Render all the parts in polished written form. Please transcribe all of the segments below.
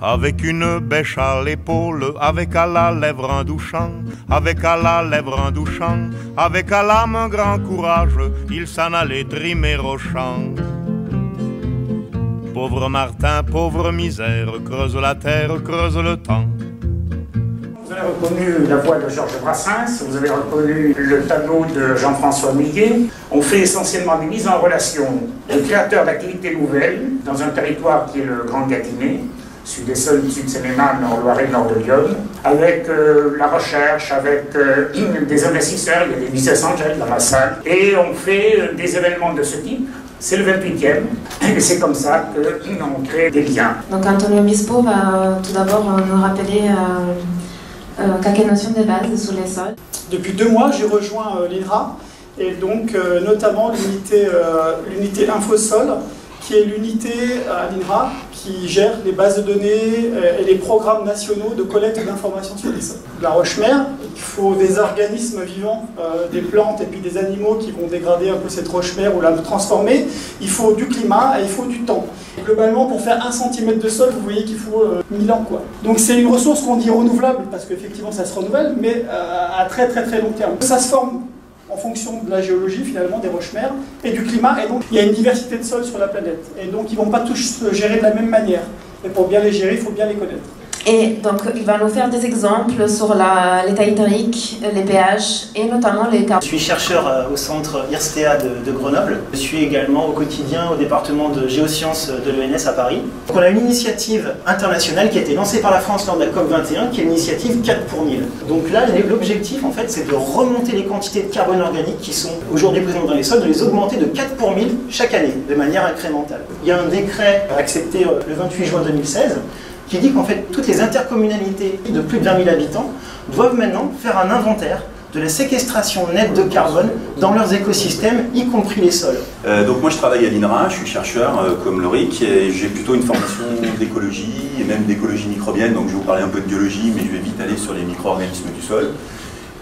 avec une bêche à l'épaule, avec à la lèvre un doux chant, avec à la lèvre un doux chant, avec à l'âme un grand courage, il s'en allait trimer au champ. Pauvre Martin, pauvre misère, creuse la terre, creuse le temps. Vous avez reconnu la voix de Georges Brassens, vous avez reconnu le tableau de Jean-François Millet. On fait essentiellement des mises en relation de créateurs d'activités nouvelles dans un territoire qui est le Grand Gâtinais, sud des Sols, sud Seine-et-Marne, nord Loiret, nord de Lyon, avec la recherche, avec des investisseurs, il y a des business angels dans ma salle, et on fait des événements de ce type. C'est le 28e, et c'est comme ça qu'on crée des liens. Donc Antonio Obispo va tout d'abord nous rappeler quelques notions de base sous les sols. Depuis 2 mois, j'ai rejoint l'INRA, et donc notamment l'unité InfoSol, qui est l'unité à l'INRA qui gère les bases de données et les programmes nationaux de collecte d'informations sur les sols. La roche-mère, il faut des organismes vivants, des plantes et puis des animaux qui vont dégrader un peu cette roche-mère ou la transformer. Il faut du climat et il faut du temps. Et globalement, pour faire 1 cm de sol, vous voyez qu'il faut 1000 ans, quoi. Donc c'est une ressource qu'on dit renouvelable, parce qu'effectivement ça se renouvelle, mais à très long terme. Ça se forme en fonction de la géologie, finalement, des roches-mères et du climat. Et donc, il y a une diversité de sols sur la planète. Et donc, ils ne vont pas tous se gérer de la même manière. Et pour bien les gérer, il faut bien les connaître. Et donc, il va nous faire des exemples sur l'état hydrique, les pH et notamment les cartes. Je suis chercheur au centre IRSTEA de Grenoble. Je suis également au quotidien au département de géosciences de l'ENS à Paris. Donc on a une initiative internationale qui a été lancée par la France lors de la COP21, qui est l'initiative 4 pour 1000. Donc là, l'objectif, en fait, c'est de remonter les quantités de carbone organique qui sont aujourd'hui présentes dans les sols, de les augmenter de 4 pour 1000 chaque année, de manière incrémentale. Il y a un décret accepté le 28 juin 2016, qui dit qu'en fait, toutes les intercommunalités de plus de 20 000 habitants doivent maintenant faire un inventaire de la séquestration nette de carbone dans leurs écosystèmes, y compris les sols. Donc moi je travaille à l'INRA, je suis chercheur comme Loric, et j'ai plutôt une formation d'écologie et même d'écologie microbienne, donc je vais vous parler un peu de biologie, mais je vais vite aller sur les micro-organismes du sol.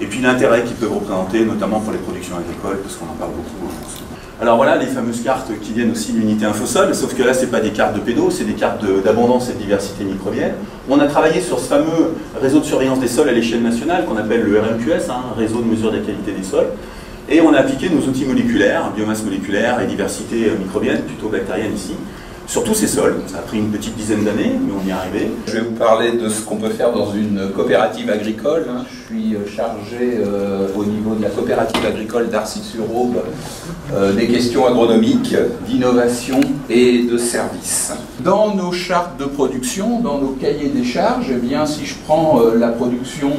Et puis l'intérêt qu'ils peuvent représenter, notamment pour les productions agricoles, parce qu'on en parle beaucoup en France. Alors voilà les fameuses cartes qui viennent aussi de l'unité InfoSol, sauf que là c'est pas des cartes de pédo, c'est des cartes d'abondance et de diversité microbienne. On a travaillé sur ce fameux réseau de surveillance des sols à l'échelle nationale qu'on appelle le RMQS, un réseau de mesure de la qualité des sols. Et on a appliqué nos outils moléculaires, biomasse moléculaire et diversité microbienne, plutôt bactérienne ici, sur tous ces sols. Ça a pris une petite dizaine d'années, mais on y est arrivé. Je vais vous parler de ce qu'on peut faire dans une coopérative agricole. Je suis chargé au niveau de la coopérative agricole d'Arcis-sur-Aube des questions agronomiques, d'innovation et de services. Dans nos chartes de production, dans nos cahiers des charges, eh bien, si je prends la production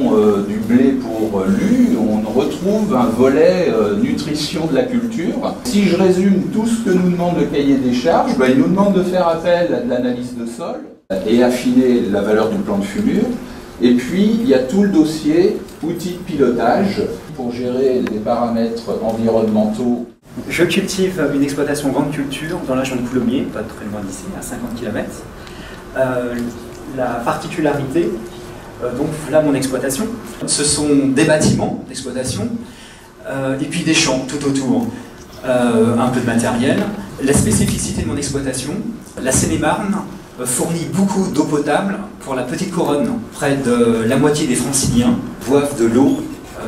du blé pour l'U, on retrouve un volet nutrition de la culture. Si je résume tout ce que nous demande le cahier des charges, ben, il nous demande de faire appel à de l'analyse de sol et affiner la valeur du plan de fumure. Et puis, il y a tout le dossier outils de pilotage pour gérer les paramètres environnementaux. Je cultive une exploitation grande culture dans la région de Coulommiers, pas très loin d'ici, à 50 km. La particularité, donc là mon exploitation, ce sont des bâtiments d'exploitation et puis des champs tout autour, un peu de matériel. La spécificité de mon exploitation, la Seine-et-Marne fournit beaucoup d'eau potable pour la petite couronne. Près de la moitié des franciliens boivent de l'eau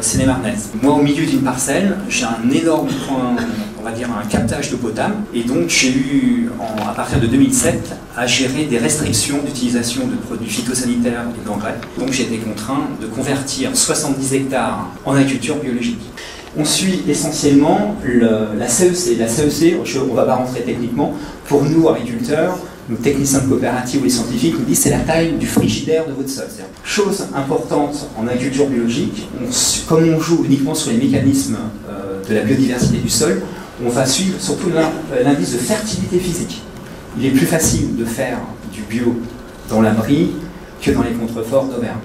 seine-et-marnaise. Moi, au milieu d'une parcelle, j'ai un énorme point, on va dire un captage d'eau potable, et donc j'ai eu, à partir de 2007, à gérer des restrictions d'utilisation de produits phytosanitaires et d'engrais. Donc j'ai été contraint de convertir 70 hectares en agriculture biologique. On suit essentiellement la CEC. La CEC, on ne va pas rentrer techniquement, pour nous agriculteurs, nos techniciens de coopérative ou les scientifiques nous disent c'est la taille du frigidaire de votre sol. Chose importante en agriculture biologique, comme on joue uniquement sur les mécanismes de la biodiversité du sol, on va suivre surtout l'indice de fertilité physique. Il est plus facile de faire du bio dans la Brie que dans les contreforts d'Auvergne.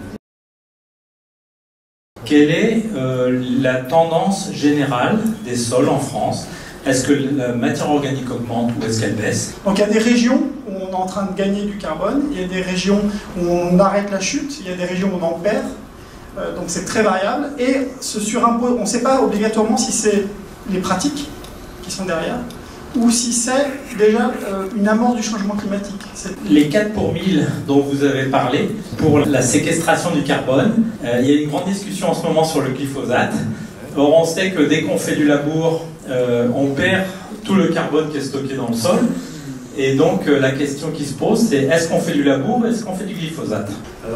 Quelle est la tendance générale des sols en France? Est-ce que la matière organique augmente ou est-ce qu'elle baisse? Donc il y a des régions où on est en train de gagner du carbone, il y a des régions où on arrête la chute, il y a des régions où on en perd, donc c'est très variable. Et ce surimpôt, on ne sait pas obligatoirement si c'est les pratiques qui sont derrière, ou si c'est déjà une amorce du changement climatique. Les 4 pour 1000 dont vous avez parlé, pour la séquestration du carbone, il y a une grande discussion en ce moment sur le glyphosate. Or, on sait que dès qu'on fait du labour, on perd tout le carbone qui est stocké dans le sol. Et donc, la question qui se pose, c'est est-ce qu'on fait du labour ou est-ce qu'on fait du glyphosate?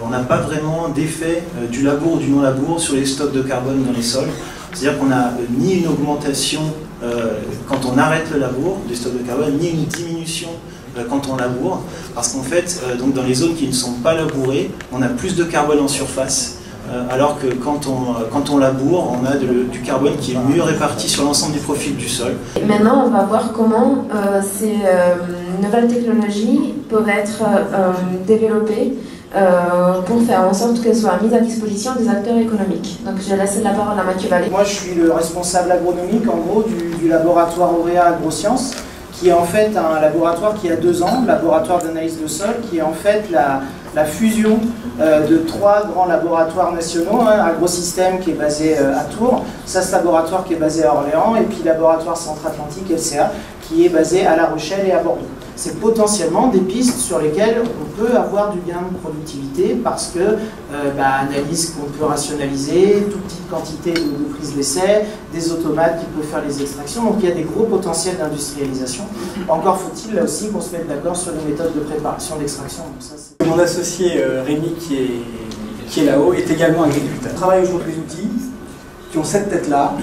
On n'a pas vraiment d'effet du labour ou du non-labour sur les stocks de carbone dans les sols. C'est-à-dire qu'on n'a ni une augmentation quand on arrête le labour des stocks de carbone, ni une diminution quand on laboure. Parce qu'en fait, donc dans les zones qui ne sont pas labourées, on a plus de carbone en surface. Alors que quand on laboure, on a du carbone qui est mieux réparti sur l'ensemble du profil du sol. Maintenant, on va voir comment ces nouvelles technologies peuvent être développées pour faire en sorte qu'elles soient mises à disposition des acteurs économiques. Donc je laisse la parole à Mathieu Vallée. Moi je suis le responsable agronomique en gros du laboratoire Auréa Agrosciences, qui est en fait un laboratoire qui a 2 ans, laboratoire d'analyse de sol, qui est en fait la fusion de 3 grands laboratoires nationaux, Agrosystème qui est basé à Tours, SAS Laboratoire qui est basé à Orléans, et puis Laboratoire Centre-Atlantique, LCA, qui est basé à La Rochelle et à Bordeaux. C'est potentiellement des pistes sur lesquelles on peut avoir du gain de productivité parce que analyse qu'on peut rationaliser, toute petite quantité de prise d'essai, des automates qui peuvent faire les extractions, donc il y a des gros potentiels d'industrialisation. Encore faut-il là aussi qu'on se mette d'accord sur les méthodes de préparation d'extraction. Mon associé Rémi qui est là-haut est également agriculteur. On travaille aujourd'hui avec des outils qui ont cette tête-là,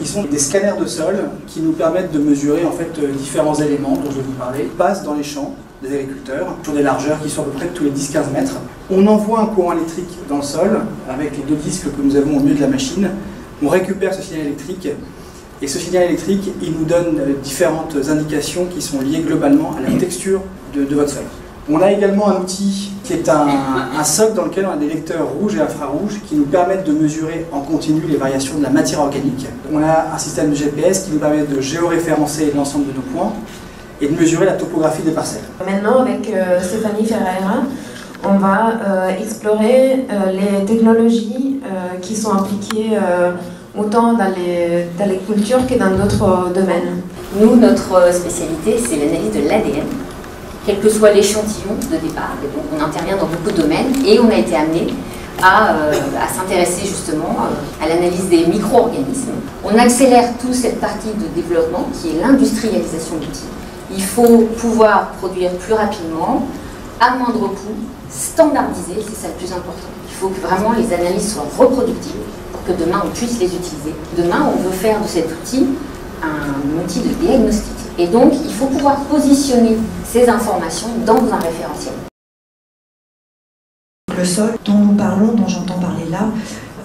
qui sont des scanners de sol qui nous permettent de mesurer en fait différents éléments dont je vais vous parler. Ils passent dans les champs des agriculteurs sur des largeurs qui sont à peu près tous les 10-15 mètres. On envoie un courant électrique dans le sol avec les 2 disques que nous avons au milieu de la machine. On récupère ce signal électrique et ce signal électrique il nous donne différentes indications qui sont liées globalement à la texture de votre sol. On a également un outil qui est un socle dans lequel on a des lecteurs rouges et infrarouges qui nous permettent de mesurer en continu les variations de la matière organique. On a un système de GPS qui nous permet de géoréférencer l'ensemble de nos points et de mesurer la topographie des parcelles. Maintenant, avec Stéphanie Ferreira, on va explorer les technologies qui sont appliquées autant dans les cultures que dans d'autres domaines. Nous, notre spécialité, c'est l'analyse de l'ADN. Quel que soit l'échantillon de départ, on intervient dans beaucoup de domaines et on a été amené à s'intéresser justement à l'analyse des micro-organismes. On accélère toute cette partie de développement qui est l'industrialisation d'outils. Il faut pouvoir produire plus rapidement, à moindre coût, standardiser, c'est ça le plus important. Il faut que vraiment les analyses soient reproductibles pour que demain on puisse les utiliser. Demain on veut faire de cet outil un outil de diagnostic. Et donc, il faut pouvoir positionner ces informations dans un référentiel. Le sol dont nous parlons, dont j'entends parler là,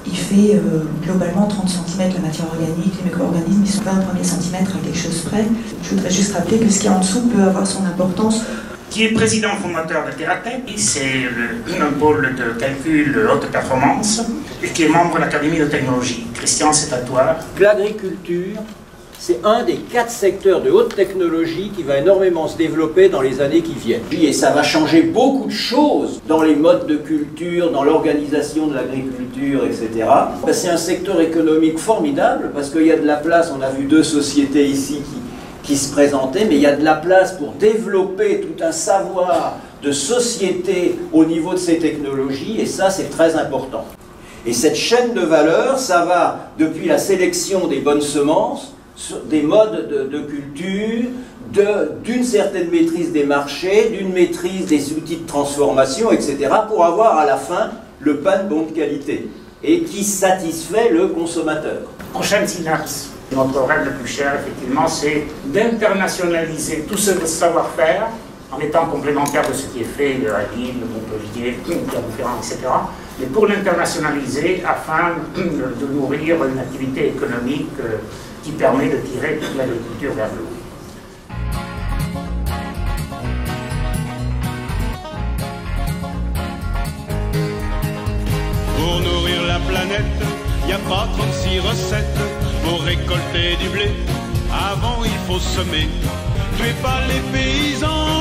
il fait globalement 30 cm la matière organique, les micro-organismes, ils sont 20 premiers centimètres à quelque chose près. Je voudrais juste rappeler que ce qui est en dessous peut avoir son importance. Qui est président fondateur de Terratech, c'est un pôle de calcul haute performance et qui est membre de l'Académie de technologie. Christian, c'est à toi. L'agriculture, c'est un des 4 secteurs de haute technologie qui va énormément se développer dans les années qui viennent. Et ça va changer beaucoup de choses dans les modes de culture, dans l'organisation de l'agriculture, etc. C'est un secteur économique formidable parce qu'il y a de la place, on a vu 2 sociétés ici qui se présentaient, mais il y a de la place pour développer tout un savoir de société au niveau de ces technologies et ça c'est très important. Et cette chaîne de valeur, ça va depuis la sélection des bonnes semences, des modes de culture, d'une certaine maîtrise des marchés, d'une maîtrise des outils de transformation, etc., pour avoir à la fin le pain de bonne qualité et qui satisfait le consommateur. Prochaine synapse. Notre rêve le plus cher, effectivement, c'est d'internationaliser tout ce savoir-faire en étant complémentaire de ce qui est fait à Lille, Montpellier, Clermont-Ferrand, etc. Mais pour l'internationaliser afin de nourrir une activité économique qui permet de tirer toute l'agriculture vers le haut. Pour nourrir la planète, y a pas 36 recettes. Pour récolter du blé, avant il faut semer. Tuez pas les paysans,